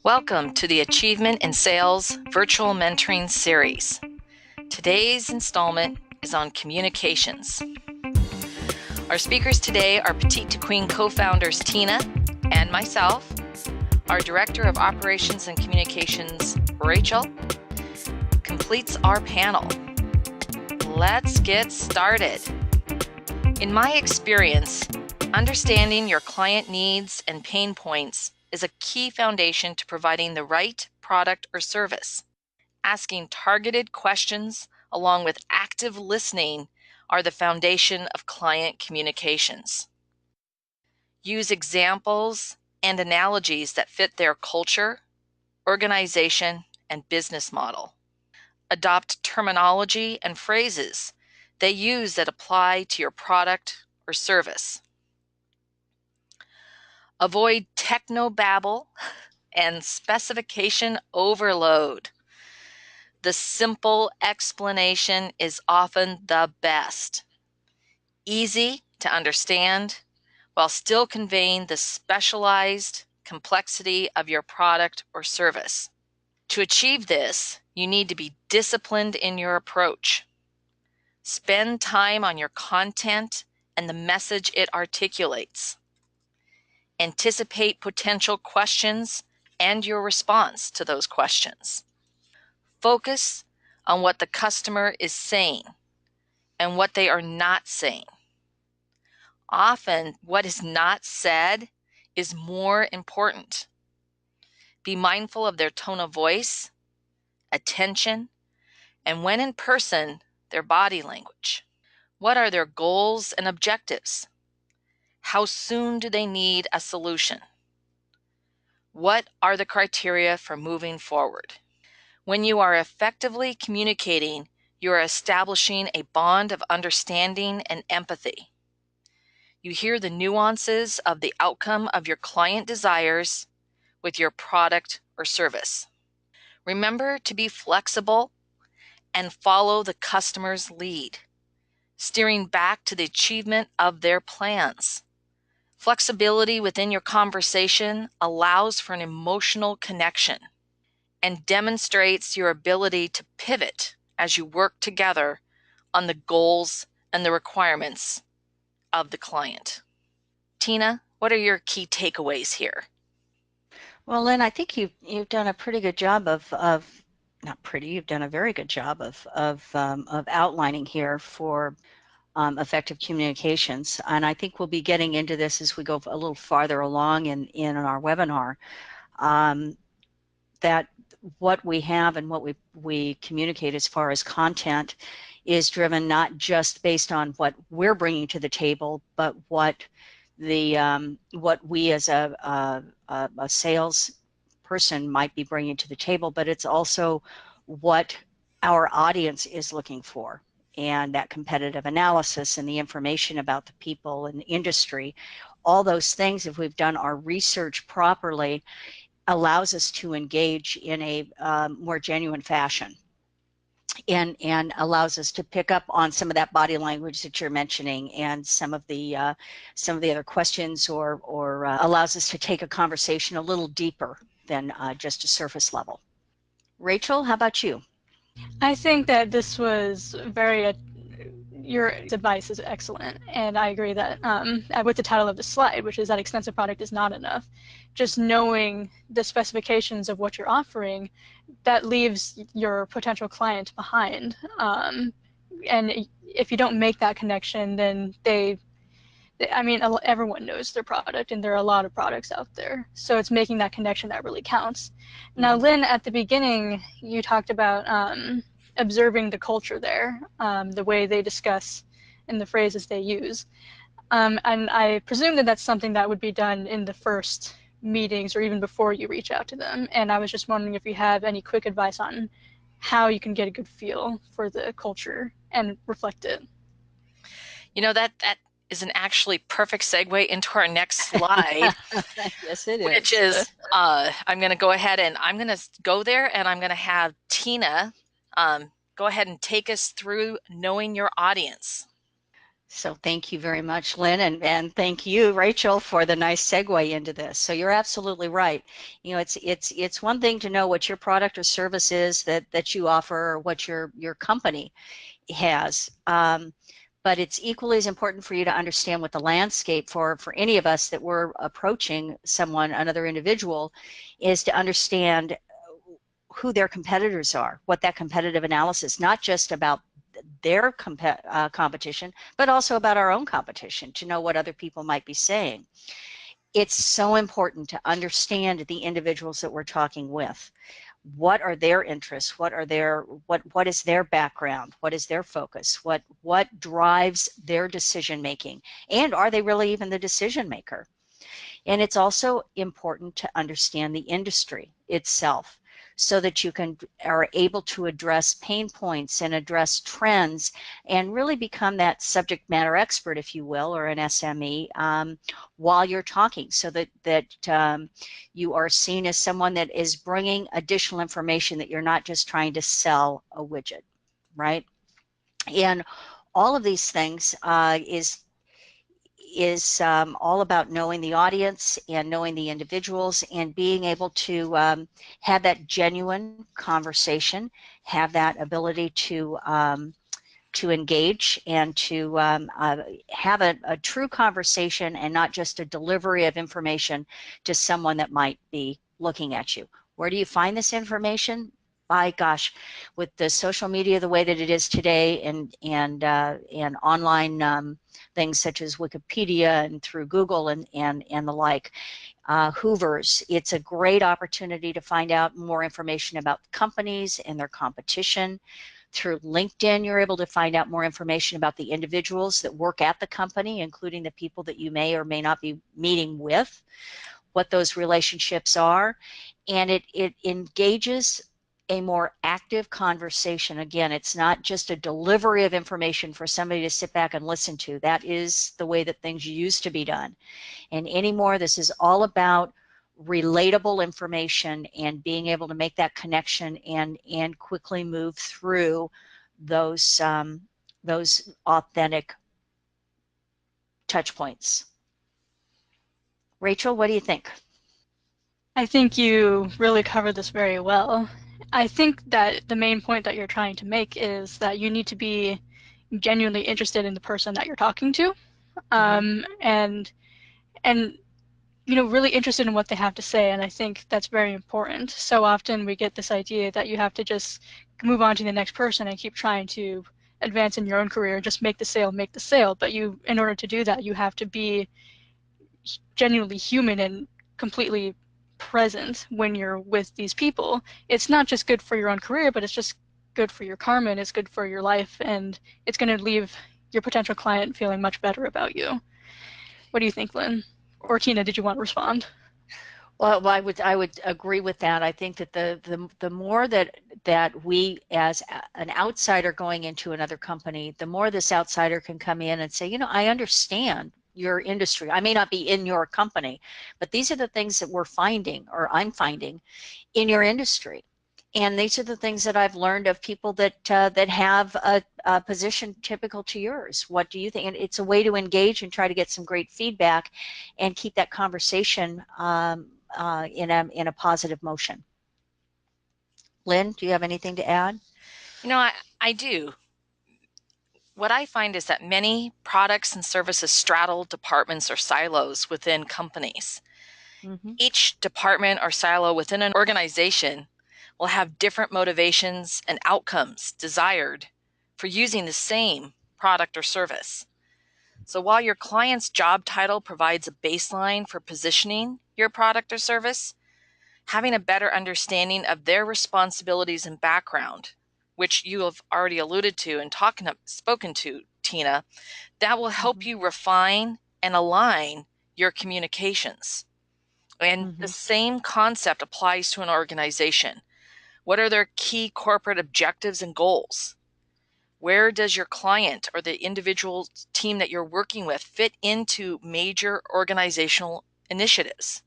Welcome to the Achievement in Sales Virtual Mentoring Series. Today's installment is on communications. Our speakers today are Petite to Queen co-founders Tina and myself. Our Director of Operations and Communications, Rachel, completes our panel. Let's get started. In my experience, understanding your client needs and pain points is a key foundation to providing the right product or service. Asking targeted questions along with active listening are the foundation of client communications. Use examples and analogies that fit their culture, organization, and business model. Adopt terminology and phrases they use that apply to your product or service. Avoid technobabble and specification overload. The simple explanation is often the best. Easy to understand while still conveying the specialized complexity of your product or service. To achieve this, you need to be disciplined in your approach. Spend time on your content and the message it articulates. Anticipate potential questions and your response to those questions. Focus on what the customer is saying and what they are not saying. Often, what is not said is more important. Be mindful of their tone of voice, attention, and when in person, their body language. What are their goals and objectives? How soon do they need a solution? What are the criteria for moving forward? When you are effectively communicating, you are establishing a bond of understanding and empathy. You hear the nuances of the outcome of your client desires with your product or service. Remember to be flexible and follow the customer's lead, steering back to the achievement of their plans. Flexibility within your conversation allows for an emotional connection and demonstrates your ability to pivot as you work together on the goals and the requirements of the client. Tina, what are your key takeaways here? Well, Lynn, I think you've done a pretty good job of not pretty, you've done a very good job of outlining here for effective communications. And I think we'll be getting into this as we go a little farther along in our webinar. That what we have and what we communicate as far as content is driven not just based on what we're bringing to the table, but what we as a sales person might be bringing to the table, but it's also what our audience is looking for, and that competitive analysis and the information about the people and the industry. All those things, if we've done our research properly, allows us to engage in a more genuine fashion. And allows us to pick up on some of that body language that you're mentioning, and some of the other questions, or allows us to take a conversation a little deeper than just a surface level. Rachel, how about you? I think that this was your advice is excellent, and I agree that with the title of the slide, which is that extensive product is not enough, just knowing the specifications of what you're offering, that leaves your potential client behind. And if you don't make that connection, then everyone knows their product, and there are a lot of products out there. So it's making that connection that really counts. Mm-hmm. Now, Lynn, at the beginning, you talked about observing the culture there, the way they discuss and the phrases they use. And I presume that that's something that would be done in the first meetings or even before you reach out to them. And I was just wondering if you have any quick advice on how you can get a good feel for the culture and reflect it. You know, that is an actually perfect segue into our next slide. Yes, it is. Which is, I'm going to go ahead and I'm going to go there, and I'm going to have Tina go ahead and take us through knowing your audience. So thank you very much, Lynn, and thank you, Rachel, for the nice segue into this. So you're absolutely right. You know, it's one thing to know what your product or service is that you offer, or what your company has. But it's equally as important for you to understand what the landscape for any of us that we're approaching someone, another individual, is to understand who their competitors are, what that competitive analysis, not just about their competition, but also about our own competition, to know what other people might be saying. It's so important to understand the individuals that we're talking with. What are their interests? What is their background? What is their focus? What drives their decision making? And are they really even the decision maker? And it's also important to understand the industry itself, so that you are able to address pain points and address trends, and really become that subject matter expert, if you will, or an SME, while you're talking, so that you are seen as someone that is bringing additional information, that you're not just trying to sell a widget, right? And all of these things is all about knowing the audience and knowing the individuals, and being able to have that genuine conversation, have that ability to engage, and to have a true conversation, and not just a delivery of information to someone that might be looking at you. Where do you find this information? By gosh, with the social media the way that it is today, and online things such as Wikipedia, and through Google, and the like, Hoovers, it's a great opportunity to find out more information about companies and their competition. Through LinkedIn, you're able to find out more information about the individuals that work at the company, including the people that you may or may not be meeting with, what those relationships are, and it engages a more active conversation. Again, it's not just a delivery of information for somebody to sit back and listen to. That is the way that things used to be done. And anymore, this is all about relatable information, and being able to make that connection, and quickly move through those authentic touch points. Rachel, what do you think? I think you really covered this very well. I think that the main point that you're trying to make is that you need to be genuinely interested in the person that you're talking to, and really interested in what they have to say. And I think that's very important. So often we get this idea that you have to just move on to the next person and keep trying to advance in your own career, just make the sale. But in order to do that, you have to be genuinely human and completely present when you're with these people. It's not just good for your own career, but it's just good for your karma, and it's good for your life, and it's going to leave your potential client feeling much better about you. What do you think, Lynn? Or Tina, did you want to respond? Well, I would agree with that. I think that the more that we, as an outsider going into another company, the more this outsider can come in and say, I understand your industry. I may not be in your company, but these are the things that we're finding, or I'm finding, in your industry. And these are the things that I've learned of people that have a position typical to yours. What do you think? And it's a way to engage and try to get some great feedback, and keep that conversation in a positive motion. Lynn, do you have anything to add? I do. What I find is that many products and services straddle departments or silos within companies. Each department or silo within an organization will have different motivations and outcomes desired for using the same product or service. So while your client's job title provides a baseline for positioning your product or service, having a better understanding of their responsibilities and background, which you have already alluded to and spoken to, Tina, that will help you refine and align your communications. And the same concept applies to an organization. What are their key corporate objectives and goals? Where does your client or the individual team that you're working with fit into major organizational initiatives?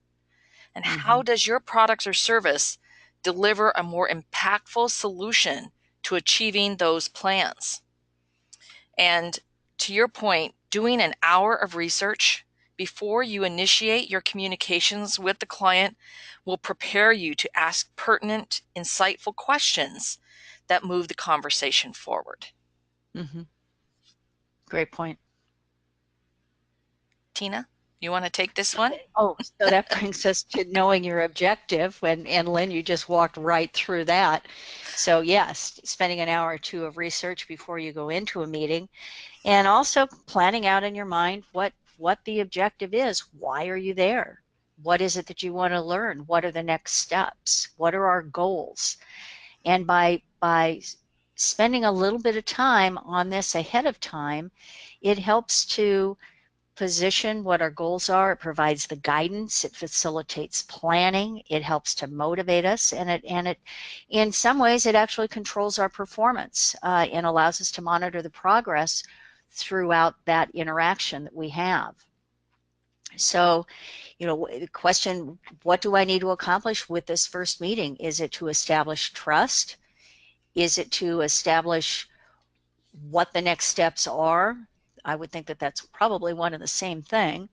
And how does your product or service deliver a more impactful solution to achieving those plans? And to your point, doing an hour of research before you initiate your communications with the client will prepare you to ask pertinent, insightful questions that move the conversation forward. Mm-hmm. Great point. Tina, you want to take this one? Oh, so that brings us to knowing your objective. And Lynn, you just walked right through that. So yes, spending an hour or two of research before you go into a meeting, and also planning out in your mind what the objective is. Why are you there? What is it that you want to learn? What are the next steps? What are our goals? And by spending a little bit of time on this ahead of time, it helps to position what our goals are. It provides the guidance. It facilitates planning. It helps to motivate us, and it in some ways it actually controls our performance and allows us to monitor the progress throughout that interaction that we have. So, the question, what do I need to accomplish with this first meeting? Is it to establish trust? Is it to establish what the next steps are? I would think that that's probably one and the same thing.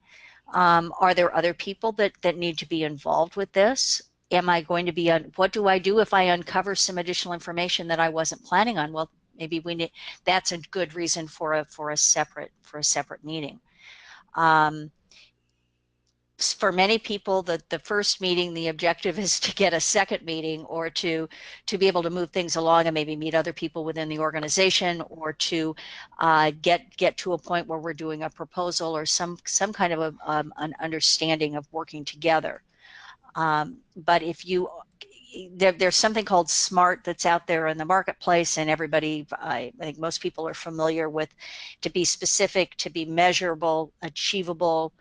Are there other people that need to be involved with this? Am I going to be what do I do if I uncover some additional information that I wasn't planning on? Well, maybe that's a good reason for a separate meeting. For many people, the first meeting, the objective is to get a second meeting, or to be able to move things along and maybe meet other people within the organization, or to get to a point where we're doing a proposal or some kind of an understanding of working together. But if you there's something called SMART that's out there in the marketplace, and everybody, I think most people are familiar with, to be specific, to be measurable, achievable,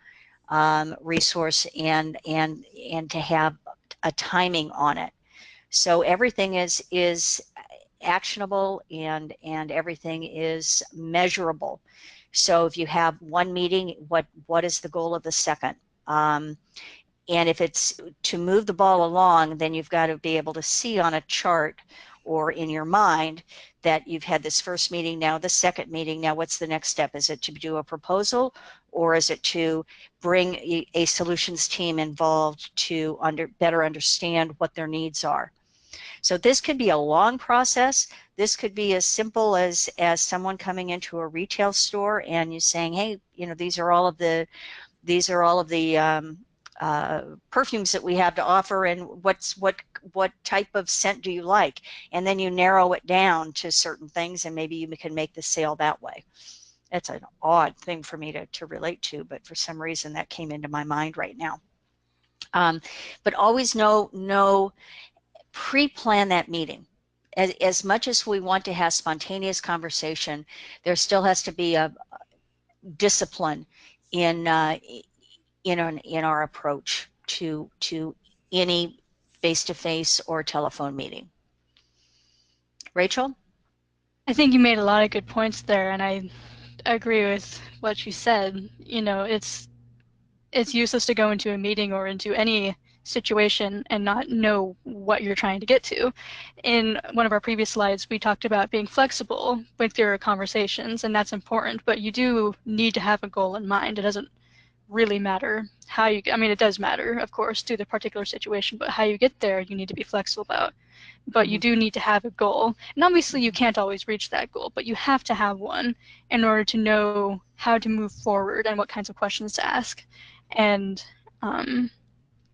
resource, and to have a timing on it. So everything is actionable, and everything is measurable. So if you have one meeting, what is the goal of the second? And if it's to move the ball along, then you've got to be able to see on a chart or in your mind that you've had this first meeting, now the second meeting, now what's the next step? Is it to do a proposal, or is it to bring a solutions team involved to better understand what their needs are? So this could be a long process. This could be as simple as someone coming into a retail store and you saying, hey, these are all of the perfumes that we have to offer, and what type of scent do you like? And then you narrow it down to certain things, and maybe you can make the sale that way. That's an odd thing for me to relate to, but for some reason that came into my mind right now. But always pre-plan that meeting. As much as we want to have spontaneous conversation, there still has to be a discipline in our approach to any face-to-face or telephone meeting. Rachel? I think you made a lot of good points there, and I agree with what you said. It's useless to go into a meeting or into any situation and not know what you're trying to get to. In one of our previous slides, we talked about being flexible with your conversations, and that's important, but you do need to have a goal in mind. It doesn't really matter how you, I mean, it does matter, of course, to the particular situation, but how you get there, you need to be flexible about. But you do need to have a goal. And obviously you can't always reach that goal, but you have to have one in order to know how to move forward and what kinds of questions to ask. And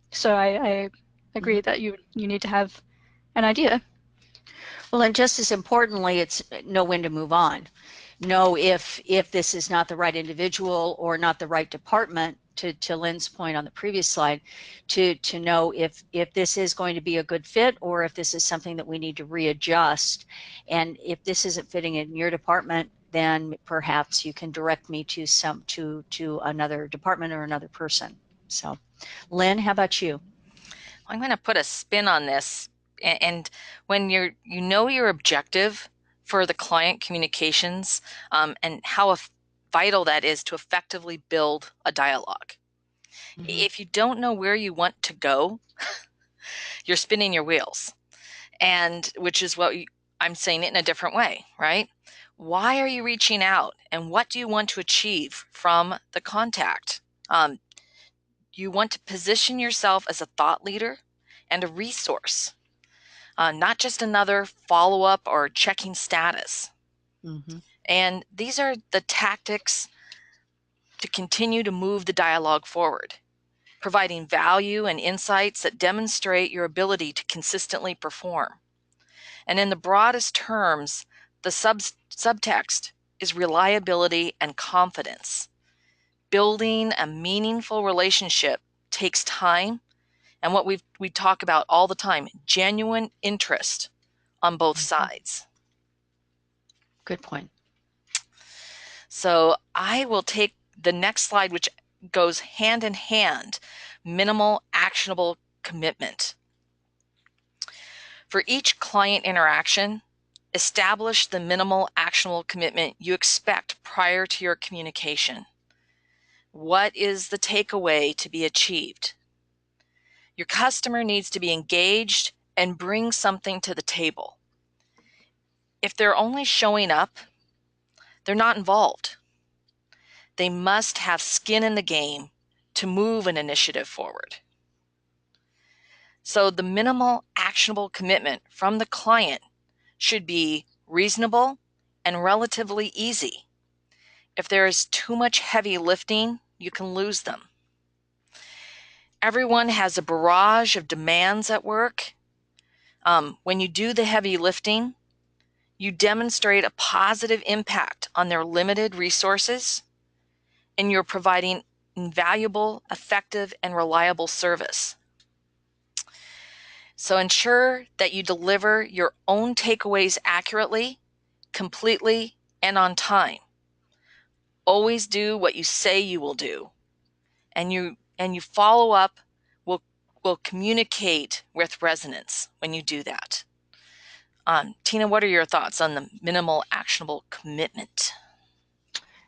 so I agree that you need to have an idea. Well, and just as importantly, it's know when to move on. Know if this is not the right individual or not the right department, to Lynn's point on the previous slide, to know if this is going to be a good fit, or if this is something that we need to readjust. And if this isn't fitting in your department, then perhaps you can direct me to another department or another person. So, Lynn, how about you? I'm going to put a spin on this. And when you know your objective for the client communications, and how vital that is to effectively build a dialogue. If you don't know where you want to go, you're spinning your wheels, and which is what I'm saying it in a different way, right? Why are you reaching out, and what do you want to achieve from the contact? You want to position yourself as a thought leader and a resource, not just another follow-up or checking status. Mm-hmm. And these are the tactics to continue to move the dialogue forward, providing value and insights that demonstrate your ability to consistently perform. And in the broadest terms, the subtext is reliability and confidence. Building a meaningful relationship takes time, and what we talk about all the time, genuine interest on both sides. Good point. So I will take the next slide, which goes hand in hand, minimal actionable commitment. For each client interaction, establish the minimal actionable commitment you expect prior to your communication. What is the takeaway to be achieved? Your customer needs to be engaged and bring something to the table. If they're only showing up, they're not involved. They must have skin in the game to move an initiative forward. So the minimal actionable commitment from the client should be reasonable and relatively easy. If there is too much heavy lifting, you can lose them. Everyone has a barrage of demands at work. When you do the heavy lifting, you demonstrate a positive impact on their limited resources, and you're providing invaluable, effective, and reliable service. So ensure that you deliver your own takeaways accurately, completely, and on time. Always do what you say you will do, and you follow up will communicate with resonance when you do that. Tina, what are your thoughts on the minimal actionable commitment?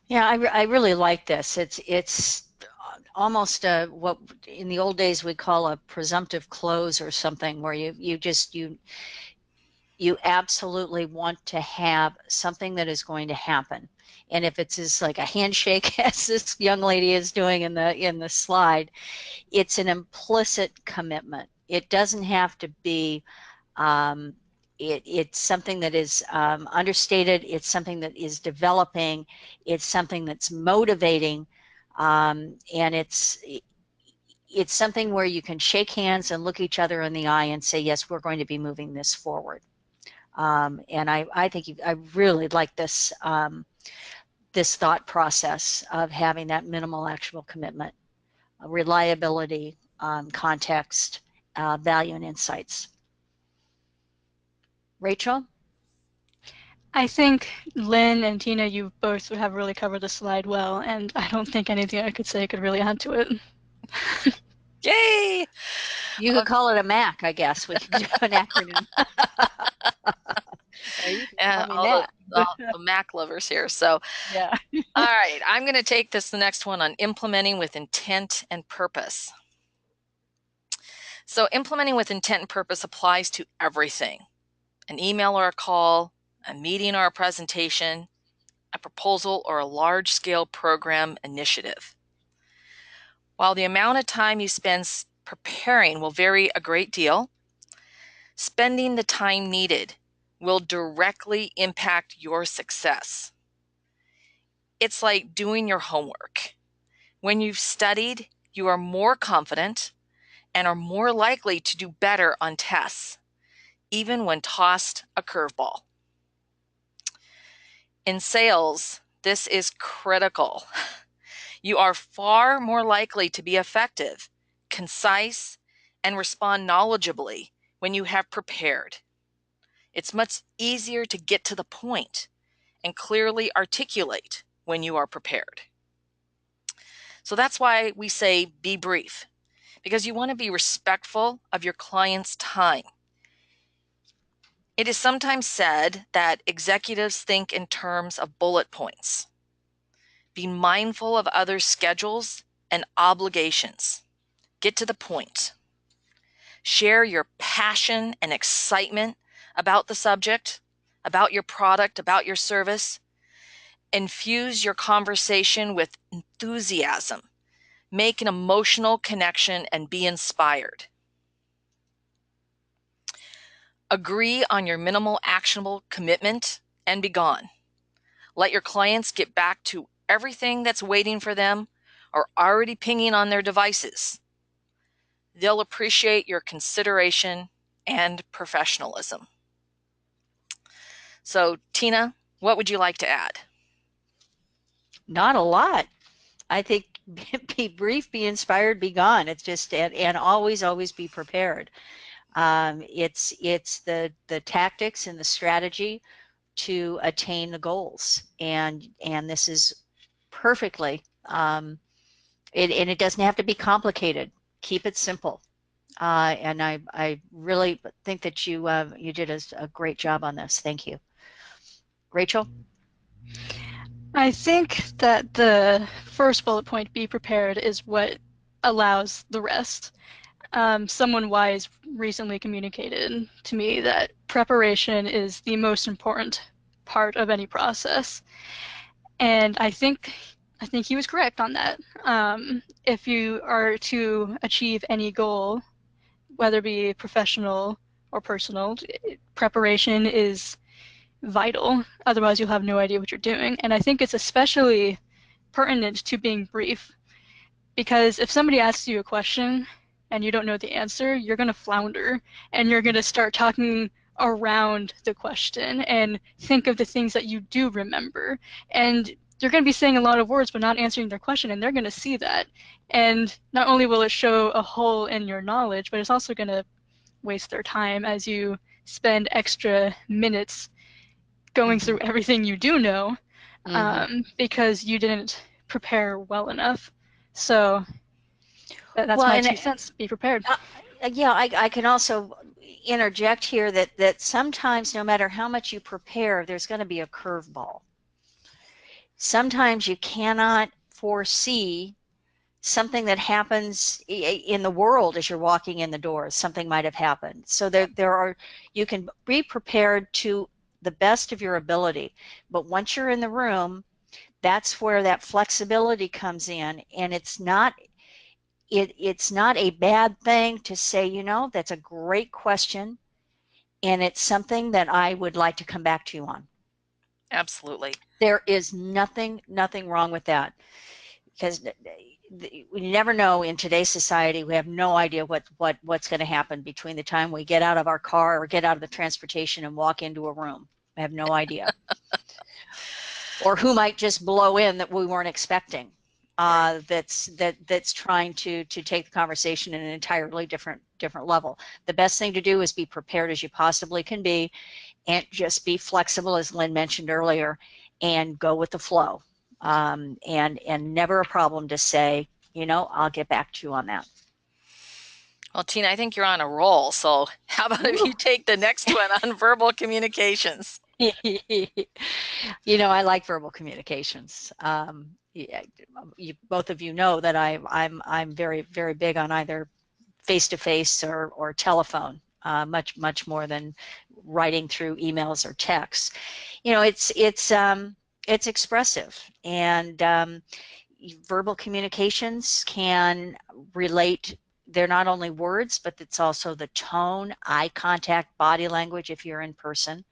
Yeah, I really like this. It's almost what in the old days we call a presumptive close or something, where you absolutely want to have something that is going to happen. And if it's as like a handshake as this young lady is doing in the slide, it's an implicit commitment. It doesn't have to be it's something that is understated. It's something that is developing. It's something that's motivating, and it's something where you can shake hands and look each other in the eye and say, yes, we're going to be moving this forward. And I think I really like this this thought process of having that minimal actionable commitment, reliability, context, value, and insights. Rachel? I think Lynn and Tina, you both have really covered the slide well, and I don't think anything I could say could really add to it. Yay! You could call it a MAC, I guess. We could do an acronym. Or you could call And me all Mac. the Mac lovers here. So, Yeah. all right, I'm going to take the next one on implementing with intent and purpose. So implementing with intent and purpose applies to everything: an email or a call, a meeting or a presentation, a proposal, or a large-scale program initiative. While the amount of time you spend preparing will vary a great deal, spending the time needed will directly impact your success. It's like doing your homework. When you've studied, you are more confident and are more likely to do better on tests, even when tossed a curveball. In sales, this is critical. You are far more likely to be effective, concise, and respond knowledgeably when you have prepared. It's much easier to get to the point and clearly articulate when you are prepared. So that's why we say be brief, because you want to be respectful of your client's time. It is sometimes said that executives think in terms of bullet points. Be mindful of others' schedules and obligations. Get to the point. Share your passion and excitement about the subject, about your product, about your service. Infuse your conversation with enthusiasm. Make an emotional connection and be inspired. Agree on your minimal actionable commitment and be gone. Let your clients get back to everything that's waiting for them or already pinging on their devices. They'll appreciate your consideration and professionalism. So, Tina, what would you like to add? Not a lot. I think be brief, be inspired, be gone. It's just, and always be prepared. It's the tactics and the strategy to attain the goals, and this is perfectly. And it doesn't have to be complicated. Keep it simple. And I really think that you did a great job on this. Thank you, Rachel. I think that the first bullet point, be prepared, is what allows the rest. Someone wise recently communicated to me that preparation is the most important part of any process. And I think he was correct on that. If you are to achieve any goal, whether it be professional or personal, preparation is vital. Otherwise, you'll have no idea what you're doing. And I think it's especially pertinent to being brief, because if somebody asks you a question and you don't know the answer, you're going to flounder and you're going to start talking around the question and think of the things that you do remember. And you're going to be saying a lot of words but not answering their question, and they're going to see that. And not only will it show a hole in your knowledge, but it's also going to waste their time as you spend extra minutes going through everything you do know, because you didn't prepare well enough. So that's Well, my and 2 cents. Be prepared. yeah, I can also interject here that sometimes no matter how much you prepare, there's going to be a curveball. Sometimes you cannot foresee something that happens in the world as you're walking in the door. Something might have happened. So you can be prepared to the best of your ability. But once you're in the room, that's where that flexibility comes in, and it's not a bad thing to say, that's a great question, and it's something that I would like to come back to you on. Absolutely. There is nothing wrong with that, because we never know in today's society. We have no idea what's going to happen between the time we get out of our car or get out of the transportation and walk into a room. I have no idea. Or who might just blow in that we weren't expecting. That's trying to take the conversation in an entirely different level. The best thing to do is be prepared as you possibly can be, and just be flexible, as Lynn mentioned earlier, and go with the flow. And never a problem to say, I'll get back to you on that. Well, Tina, I think you're on a roll. So how about if you take the next one on verbal communications? I like verbal communications. Both of you know that I'm very big on either face-to-face or telephone, much more than writing through emails or texts. It's expressive, and verbal communications can relate. They're not only words, but it's also the tone, eye contact, body language if you're in person.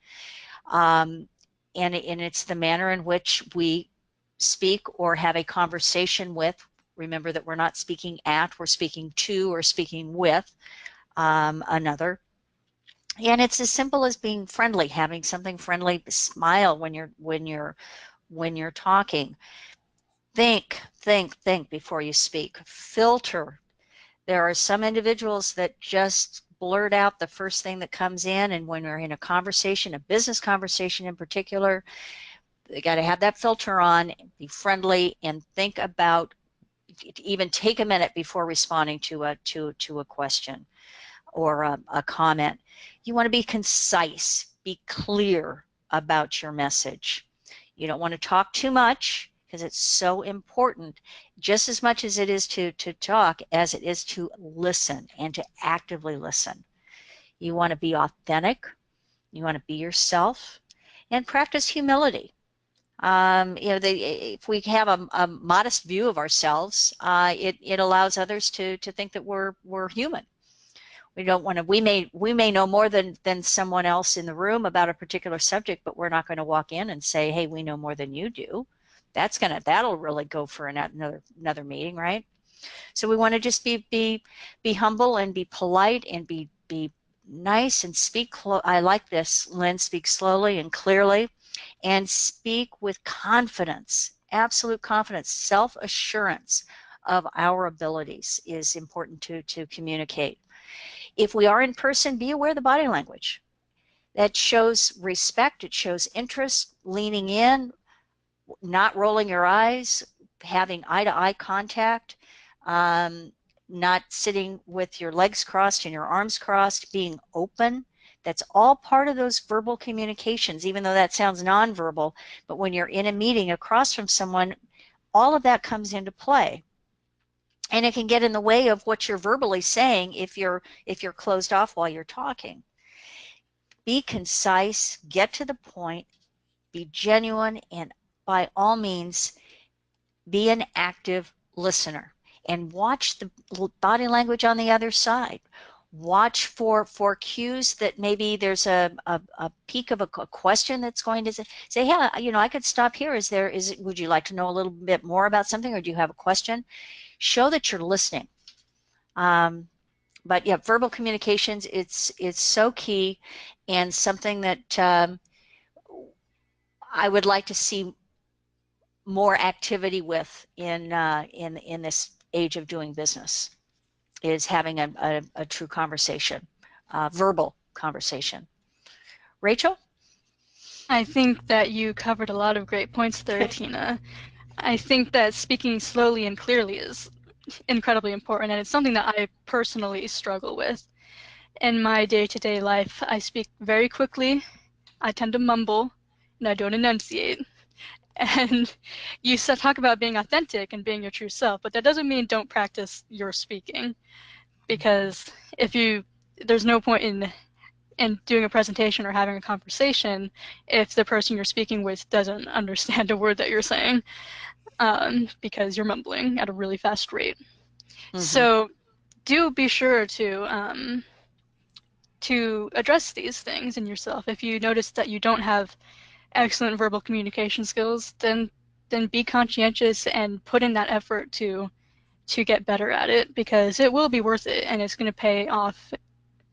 And it's the manner in which we speak or have a conversation with. Remember that we're not speaking at, we're speaking to or speaking with another. And it's as simple as being friendly, having something friendly, smile when you're talking. Think before you speak. Filter. There are some individuals that just blurt out the first thing that comes in, and when we're in a conversation, a business conversation in particular, they got to have that filter on, be friendly, and think about, even take a minute before responding to a question or a comment. You want to be concise, be clear about your message. You don't want to talk too much, because it's so important, just as much as it is to talk as it is to listen, and to actively listen. You want to be authentic. You want to be yourself. and practice humility. If we have a modest view of ourselves, it allows others to think that we're human. We don't want to. We may know more than someone else in the room about a particular subject, but we're not going to walk in and say, "Hey, we know more than you do." That'll really go for another meeting, right? So we want to just be humble and be polite and be nice and speak. I like this, Lynn. Speak slowly and clearly, and speak with confidence, absolute confidence, self-assurance of our abilities is important to communicate. If we are in person, be aware of the body language. That shows respect, it shows interest, leaning in, not rolling your eyes, having eye-to-eye contact, not sitting with your legs crossed and your arms crossed, being open. That's all part of those verbal communications, even though that sounds nonverbal. But when you're in a meeting across from someone, all of that comes into play. And it can get in the way of what you're verbally saying if you're closed off while you're talking. Be concise, get to the point, be genuine, and by all means, be an active listener and watch the body language on the other side. Watch for cues that maybe there's a peak of a question that's going to say, yeah, I could stop here. Would you like to know a little bit more about something, or do you have a question? Show that you're listening. But yeah, verbal communications, it's so key, and something that I would like to see more activity with in this age of doing business, is having a true conversation, verbal conversation. Rachel? I think that you covered a lot of great points there, Tina. I think that speaking slowly and clearly is incredibly important, and it's something that I personally struggle with. In my day-to-day life, I speak very quickly, I tend to mumble, and I don't enunciate. And you talk about being authentic and being your true self, but that doesn't mean don't practice your speaking, because there's no point in doing a presentation or having a conversation if the person you're speaking with doesn't understand a word that you're saying, because you're mumbling at a really fast rate. Mm-hmm. So do be sure to address these things in yourself. If you notice that you don't have excellent verbal communication skills, then be conscientious and put in that effort to get better at it, because it will be worth it, and it's going to pay off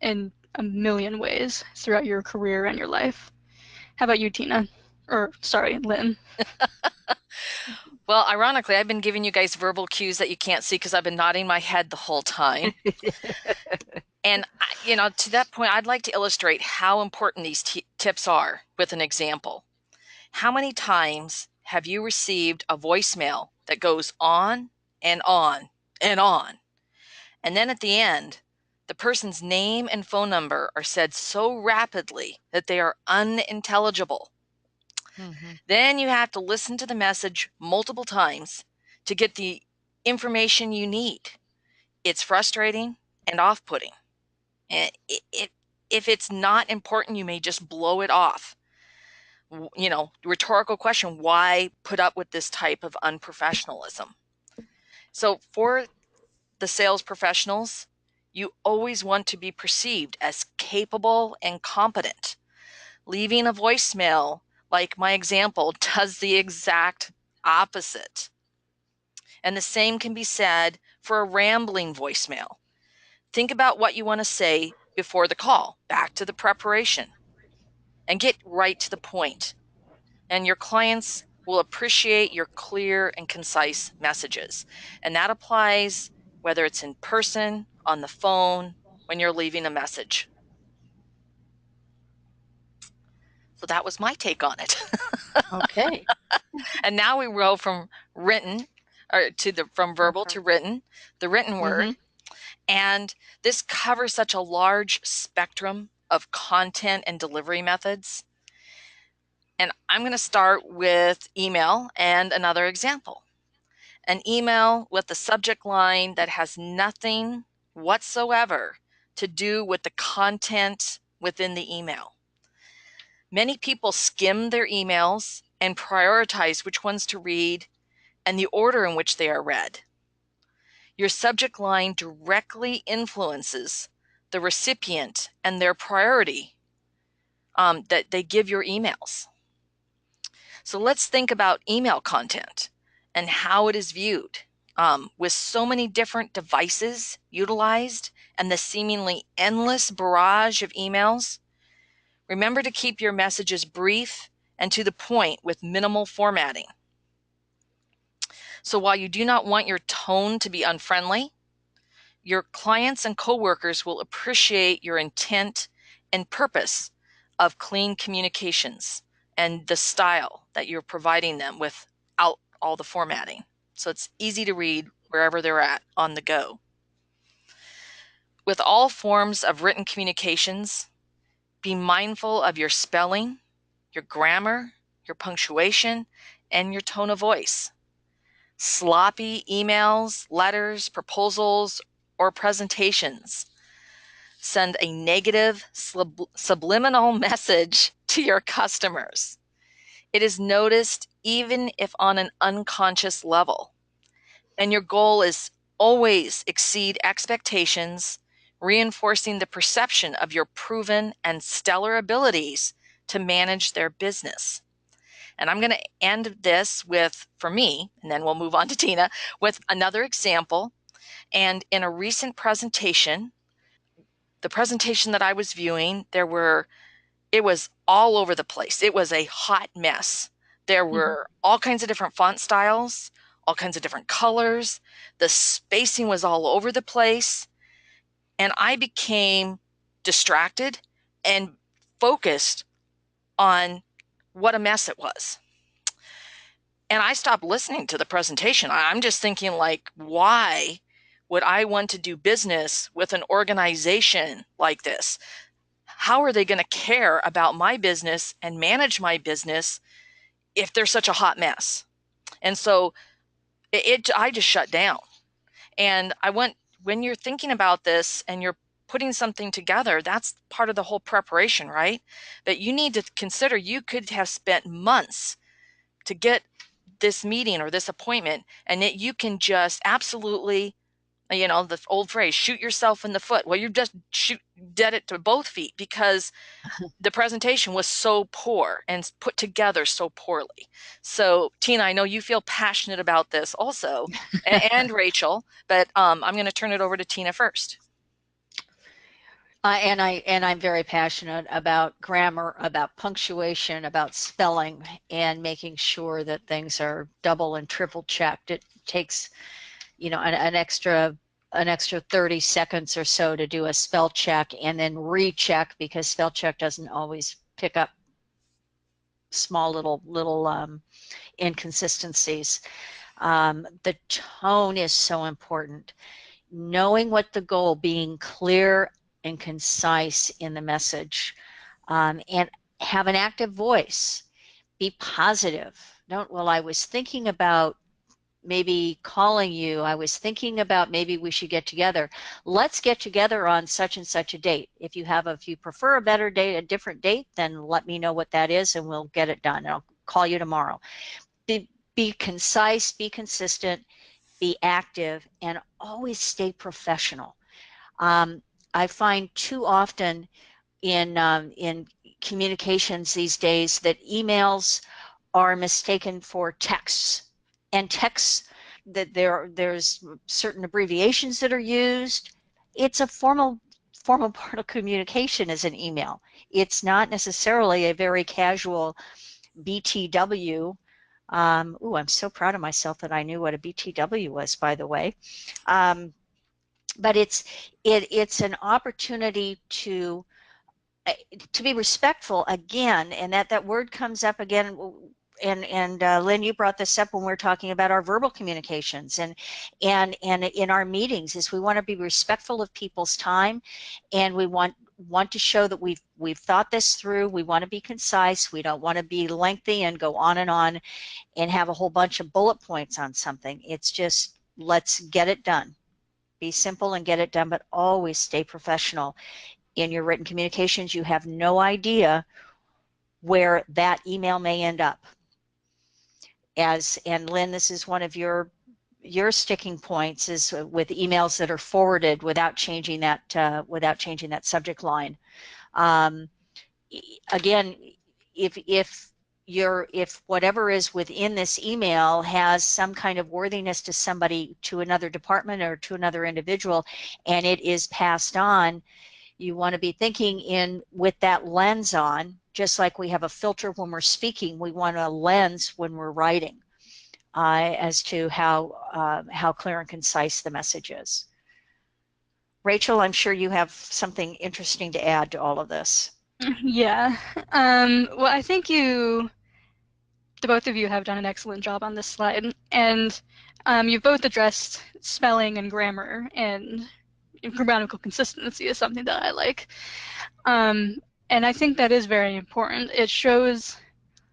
in a million ways throughout your career and your life. How about you, Tina? Or, sorry, Lynn. Well, ironically, I've been giving you guys verbal cues that you can't see because I've been nodding my head the whole time. And, to that point, I'd like to illustrate how important these tips are with an example. How many times have you received a voicemail that goes on and on and on? And then at the end, the person's name and phone number are said so rapidly that they are unintelligible. Mm-hmm. Then you have to listen to the message multiple times to get the information you need. It's frustrating and off-putting. And if it's not important, you may just blow it off. Rhetorical question, why put up with this type of unprofessionalism? So for the sales professionals, you always want to be perceived as capable and competent. Leaving a voicemail, like my example, does the exact opposite. And the same can be said for a rambling voicemail. Think about what you want to say before the call, back to the preparation, and get right to the point. And your clients will appreciate your clear and concise messages. And that applies whether it's in person, on the phone, when you're leaving a message. So that was my take on it. Okay. And now we go from written from verbal to written, the written word. Mm-hmm. And this covers such a large spectrum of content and delivery methods. And I'm going to start with email and another example. An email with a subject line that has nothing whatsoever to do with the content within the email. Many people skim their emails and prioritize which ones to read and the order in which they are read. Your subject line directly influences the recipient and their priority that they give your emails. So let's think about email content and how it is viewed. With so many different devices utilized and the seemingly endless barrage of emails, remember to keep your messages brief and to the point with minimal formatting. So while you do not want your tone to be unfriendly, your clients and coworkers will appreciate your intent and purpose of clean communications and the style that you're providing them without all the formatting. So it's easy to read wherever they're at on the go. With all forms of written communications, be mindful of your spelling, your grammar, your punctuation, and your tone of voice. Sloppy emails, letters, proposals, or presentations send a negative subliminal message to your customers. It is noticed even if on an unconscious level. And your goal is always exceed expectations, reinforcing the perception of your proven and stellar abilities to manage their business. And I'm going to end this with, for me, and then we'll move on to Tina, with another example. And in a recent presentation, the presentation that I was viewing, it was all over the place. It was a hot mess. There were all kinds of different font styles, all kinds of different colors. The spacing was all over the place. And I became distracted and focused on what a mess it was. And I stopped listening to the presentation. I'm just thinking, like, why would I want to do business with an organization like this? How are they going to care about my business and manage my business if they're such a hot mess? And so I just shut down. And when you're thinking about this and you're putting something together, that's part of the whole preparation, right? That you need to consider you could have spent months to get this meeting or this appointment, and that you can just absolutely, the old phrase, shoot yourself in the foot. Well, you just dead it to both feet because the presentation was so poor and put together so poorly. So, Tina, I know you feel passionate about this also, and Rachel, but I'm going to turn it over to Tina first. And I'm very passionate about grammar, about punctuation, about spelling, and making sure that things are double and triple checked. It takes, an extra 30 seconds or so to do a spell check and then recheck, because spell check doesn't always pick up small little inconsistencies. The tone is so important. Knowing what the goal, being clear and concise in the message, and have an active voice. Be positive. Don't, well, I was thinking about maybe calling you. I was thinking about maybe we should get together. Let's get together on such and such a date. If you prefer a better date, a different date, then let me know what that is and we'll get it done. I'll call you tomorrow. Be concise, be consistent, be active, and always stay professional. I find too often in communications these days that emails are mistaken for texts, and texts, that there's certain abbreviations that are used. It's a formal part of communication is an email. It's not necessarily a very casual BTW. I'm so proud of myself that I knew what a BTW was, by the way. But it's an opportunity to be respectful again, and that word comes up again. And Lynn, you brought this up when we were talking about our verbal communications and in our meetings, is we want to be respectful of people's time, and we want to show that we've thought this through. We want to be concise. We don't want to be lengthy and go on and have a whole bunch of bullet points on something. It's just, let's get it done. Be simple and get it done, but always stay professional in your written communications. You have no idea where that email may end up. And Lynn, this is one of your sticking points, is with emails that are forwarded without changing that subject line. Again, if whatever is within this email has some kind of worthiness to somebody, to another department or to another individual, and it is passed on, you want to be thinking with that lens on. Just like we have a filter when we're speaking, we want a lens when we're writing, as to how clear and concise the message is. Rachel, I'm sure you have something interesting to add to all of this. Yeah. Well, I think the both of you have done an excellent job on this slide, and you've both addressed spelling and grammar, and grammatical consistency is something that I like. And I think that is very important. It shows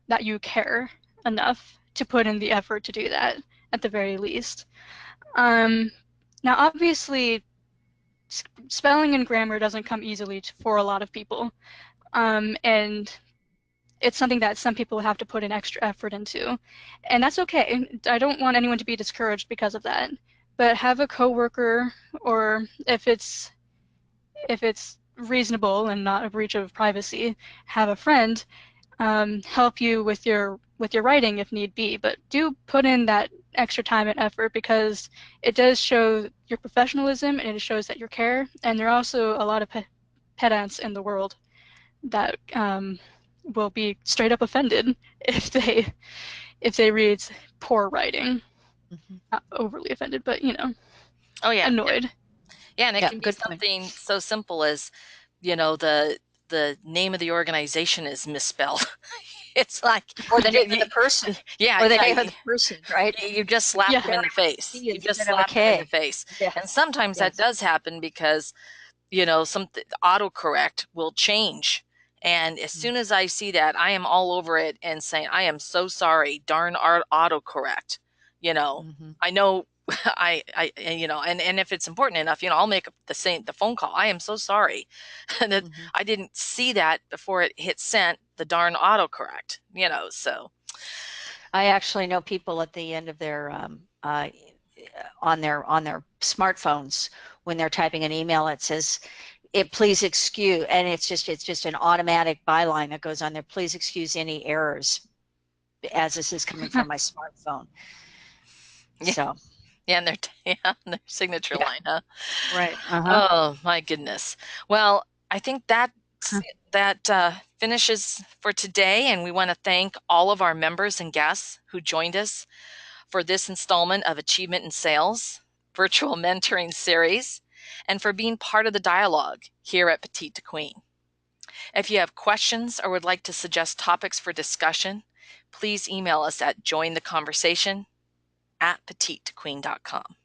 that you care enough to put in the effort to do that, at the very least. Now, obviously, spelling and grammar doesn't come easily for a lot of people, and it's something that some people have to put an extra effort into, and that's okay. I don't want anyone to be discouraged because of that, but have a coworker, or if it's reasonable and not a breach of privacy, have a friend help you with your writing if need be. But do put in that extra time and effort, because it does show your professionalism and it shows that you care. And there are also a lot of pedants in the world that will be straight up offended if they read poor writing. Not overly offended, but Oh yeah. annoyed. Yeah, and it Yeah, can be good point. something so simple as, the name of the organization is misspelled. It's like, Or the you, name of the person. yeah, Or the yeah, name of the person, right? you just slapped Yeah. them in the face. C You just instead of a slapped them in the K. face. Yeah. And sometimes that Yes. does happen because, some autocorrect will change. And as soon as I see that, I am all over it and saying, I am so sorry, darn autocorrect. Mm-hmm. I know and if it's important enough, I'll make the phone call. I am so sorry that Mm-hmm. I didn't see that before it hit sent, the darn autocorrect, so. I actually know people at the end of their on their smartphones, when they're typing an email, it says, "It please excuse," and it's just an automatic byline that goes on there. Please excuse any errors, as this is coming from my smartphone. Yeah, So yeah, and their signature yeah, line, huh? right. Uh-huh. Oh my goodness. Well, I think that finishes for today, and we want to thank all of our members and guests who joined us for this installment of Achievement in Sales virtual mentoring series, and for being part of the dialogue here at Petite to Queen. If you have questions or would like to suggest topics for discussion, please email us at jointheconversation@petitetoqueen.com.